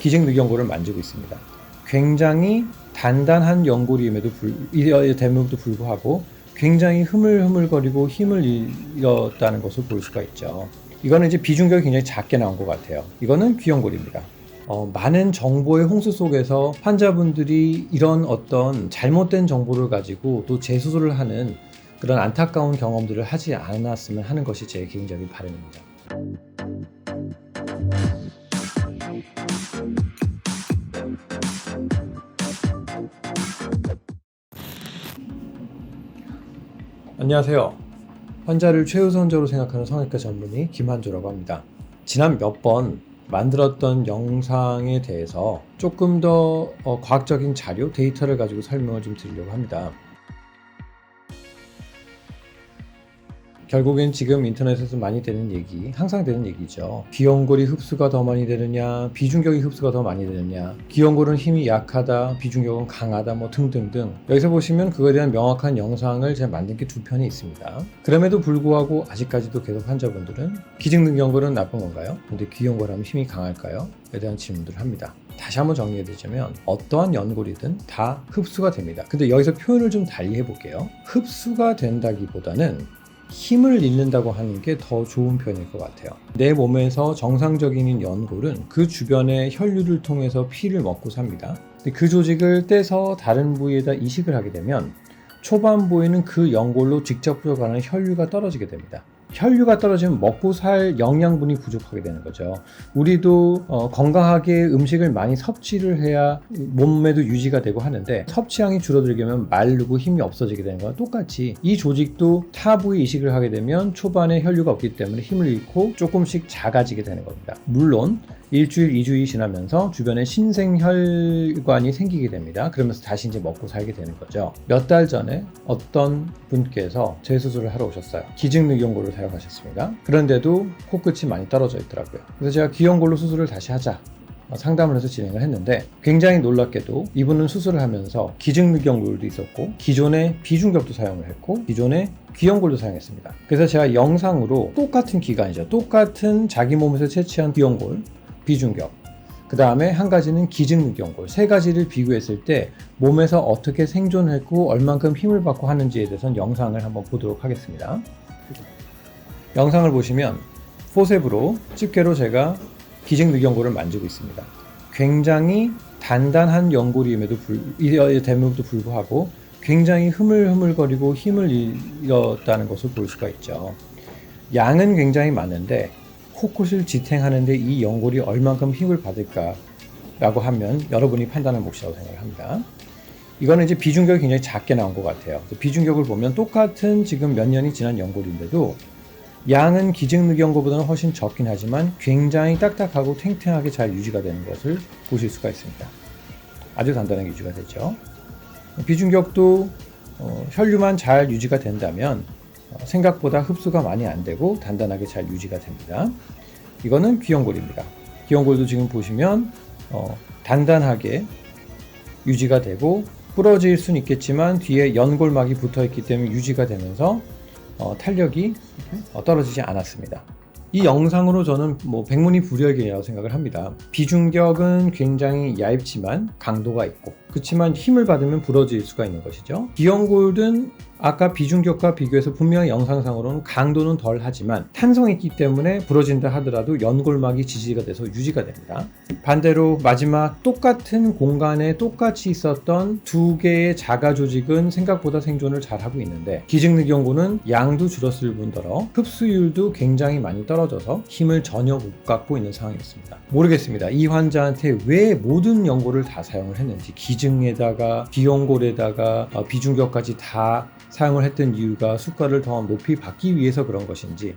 기증늑연골을 만지고 있습니다. 굉장히 단단한 연골임에도 불구하고 굉장히 흐물흐물거리고 힘을 잃었다는 것을 볼 수가 있죠. 이거는 이제 비중격이 굉장히 작게 나온 것 같아요. 이거는 귀연골입니다. 많은 정보의 홍수 속에서 환자분들이 이런 어떤 잘못된 정보를 가지고 또 재수술을 하는 그런 안타까운 경험들을 하지 않았으면 하는 것이 제 개인적인 바람입니다. 안녕하세요. 환자를 최우선적으로 생각하는 성형외과 전문의 김한조라고 합니다. 지난 몇 번 만들었던 영상에 대해서 조금 더 과학적인 자료, 데이터를 가지고 설명을 좀 드리려고 합니다. 결국엔 지금 인터넷에서 많이 되는 얘기, 항상 되는 얘기죠. 귀연골이 흡수가 더 많이 되느냐, 비중격이 흡수가 더 많이 되느냐, 귀연골은 힘이 약하다, 비중격은 강하다, 뭐 등등등. 여기서 보시면 그거에 대한 명확한 영상을 제가 만든 게 2편이 있습니다. 그럼에도 불구하고 아직까지도 계속 환자분들은 기증늑연골은 나쁜 건가요? 근데 귀연골하면 힘이 강할까요? 에 대한 질문들을 합니다. 다시 한번 정리해드리자면 어떠한 연골이든 다 흡수가 됩니다. 근데 여기서 표현을 좀 달리 해볼게요. 흡수가 된다기보다는 힘을 잃는다고 하는 게 더 좋은 표현일 것 같아요. 내 몸에서 정상적인 연골은 그 주변의 혈류를 통해서 피를 먹고 삽니다. 근데 그 조직을 떼서 다른 부위에다 이식을 하게 되면 초반부에는 그 연골로 직접 들어가는 혈류가 떨어지게 됩니다. 혈류가 떨어지면 먹고 살 영양분이 부족하게 되는 거죠. 우리도 건강하게 음식을 많이 섭취를 해야 몸매도 유지가 되고 하는데 섭취량이 줄어들게 되면 마르고 힘이 없어지게 되는 거와 똑같이 이 조직도 타 부위에 이식을 하게 되면 초반에 혈류가 없기 때문에 힘을 잃고 조금씩 작아지게 되는 겁니다. 물론 일주일, 2주일이 지나면서 주변에 신생혈관이 생기게 됩니다. 그러면서 다시 이제 먹고 살게 되는 거죠. 몇 달 전에 어떤 분께서 재수술을 하러 오셨어요. 기증늑연골을 사용하셨습니다. 그런데도 코끝이 많이 떨어져 있더라고요. 그래서 제가 귀연골로 수술을 다시 하자 상담을 해서 진행을 했는데 굉장히 놀랍게도 이분은 수술을 하면서 기증늑연골도 있었고 기존의 비중격도 사용을 했고 기존의 귀연골도 사용했습니다. 그래서 제가 영상으로 똑같은 기간이죠. 똑같은 자기 몸에서 채취한 귀연골, 비중격, 그 다음에 한 가지는 기증늑연골, 세 가지를 비교했을 때 몸에서 어떻게 생존했고 얼만큼 힘을 받고 하는지에 대해서는 영상을 한번 보도록 하겠습니다. 영상을 보시면 포셉으로 집게로 제가 기증늑연골을 만지고 있습니다. 굉장히 단단한 연골임에도 불구하고 굉장히 흐물흐물거리고 힘을 잃었다는 것을 볼 수가 있죠. 양은 굉장히 많은데 코끝을 지탱하는데 이 연골이 얼만큼 힘을 받을까라고 하면 여러분이 판단할 몫이라고 생각합니다. 이거는 이제 비중격이 굉장히 작게 나온 것 같아요. 비중격을 보면 똑같은 지금 몇 년이 지난 연골인데도 양은 기증늑연골보다는 훨씬 적긴 하지만 굉장히 딱딱하고 탱탱하게 잘 유지가 되는 것을 보실 수가 있습니다. 아주 단단하게 유지가 되죠. 비중격도 혈류만 잘 유지가 된다면 생각보다 흡수가 많이 안 되고 단단하게 잘 유지가 됩니다. 이거는 귀연골입니다. 귀연골도 지금 보시면 단단하게 유지가 되고 부러질 수는 있겠지만 뒤에 연골막이 붙어 있기 때문에 유지가 되면서 탄력이 떨어지지 않았습니다. 이 영상으로 저는 백문이불여일견이라고 생각을 합니다. 비중격은 굉장히 얇지만 강도가 있고 그렇지만 힘을 받으면 부러질 수가 있는 것이죠. 귀연골은 아까 비중격과 비교해서 분명히 영상상으로는 강도는 덜 하지만 탄성이 있기 때문에 부러진다 하더라도 연골막이 지지가 돼서 유지가 됩니다. 반대로 마지막 똑같은 공간에 똑같이 있었던 두 개의 자가 조직은 생각보다 생존을 잘하고 있는데 기증늑연골은 양도 줄었을 뿐더러 흡수율도 굉장히 많이 떨어져서 힘을 전혀 못 갖고 있는 상황이었습니다. 모르겠습니다. 이 환자한테 왜 모든 연골을 다 사용을 했는지 기증에다가 귀연골에다가 비중격까지 다 사용을 했던 이유가 수가를 더 높이 받기 위해서 그런 것인지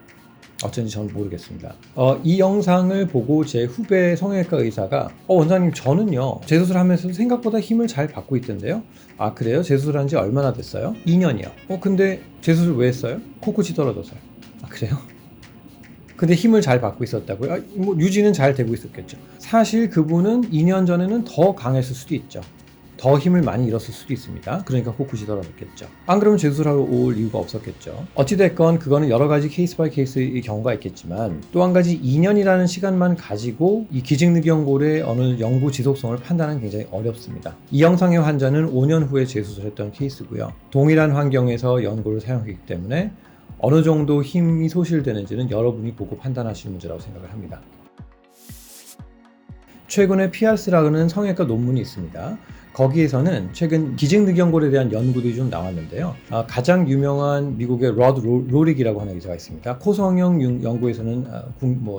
어쩐지 저는 모르겠습니다. 이 영상을 보고 제 후배 성형외과 의사가 원장님 저는요 재수술하면서 생각보다 힘을 잘 받고 있던데요. 아 그래요? 재수술한 지 얼마나 됐어요? 2년이요. 근데 재수술 왜 했어요? 코끝이 떨어져서요. 아 그래요? 근데 힘을 잘 받고 있었다고요? 유지는 잘 되고 있었겠죠. 사실 그분은 2년 전에는 더 강했을 수도 있죠. 더 힘을 많이 잃었을 수도 있습니다. 그러니까 코끝이 더럽겠죠. 안 그러면 재수술하러 올 이유가 없었겠죠. 어찌됐건 그거는 여러 가지 케이스 바이 케이스의 경우가 있겠지만 또 한 가지 2년이라는 시간만 가지고 이 기증늑연골의 어느 연구 지속성을 판단하는 굉장히 어렵습니다. 이 영상의 환자는 5년 후에 재수술했던 케이스고요. 동일한 환경에서 연골을 사용했기 때문에 어느 정도 힘이 소실되는지는 여러분이 보고 판단하실 문제라고 생각을 합니다. 최근에 피아스라는 성형외과 논문이 있습니다. 거기에서는 최근 기증늑연골에 대한 연구들이 좀 나왔는데요. 가장 유명한 미국의 로드 로릭이라고 하는 의사가 있습니다. 코성형 연구에서는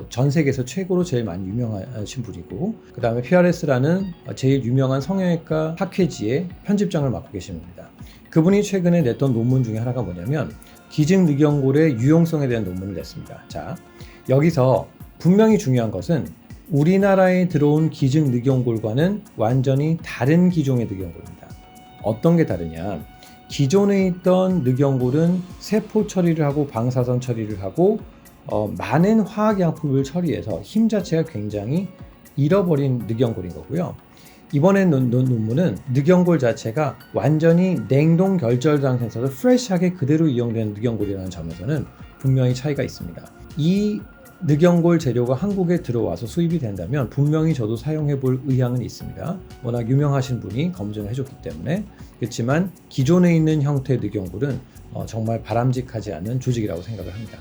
전 세계에서 최고로 제일 많이 유명하신 분이고, 그 다음에 PRS라는 제일 유명한 성형외과 학회지의 편집장을 맡고 계십니다. 그분이 최근에 냈던 논문 중에 하나가 뭐냐면 기증늑연골의 유용성에 대한 논문을 냈습니다. 자, 여기서 분명히 중요한 것은 우리나라에 들어온 기증늑연골과는 완전히 다른 기종의 늑연골입니다. 어떤 게 다르냐? 기존에 있던 늑연골은 세포 처리를 하고 방사선 처리를 하고 많은 화학약품을 처리해서 힘 자체가 굉장히 잃어버린 늑연골인 거고요. 이번에 논문은 늑연골 자체가 완전히 냉동 결절당 센서로 프레시하게 그대로 이용된 늑연골이라는 점에서는 분명히 차이가 있습니다. 이 늑연골 재료가 한국에 들어와서 수입이 된다면 분명히 저도 사용해 볼 의향은 있습니다. 워낙 유명하신 분이 검증을 해줬기 때문에. 그렇지만 기존에 있는 형태의 늑연골은 정말 바람직하지 않은 조직이라고 생각을 합니다.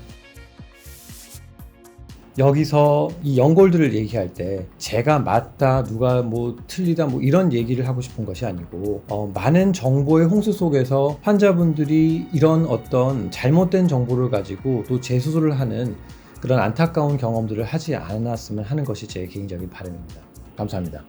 여기서 이 연골들을 얘기할 때 제가 맞다, 누가 틀리다 이런 얘기를 하고 싶은 것이 아니고 많은 정보의 홍수 속에서 환자분들이 이런 어떤 잘못된 정보를 가지고 또 재수술을 하는 그런 안타까운 경험들을 하지 않았으면 하는 것이 제 개인적인 바람입니다. 감사합니다.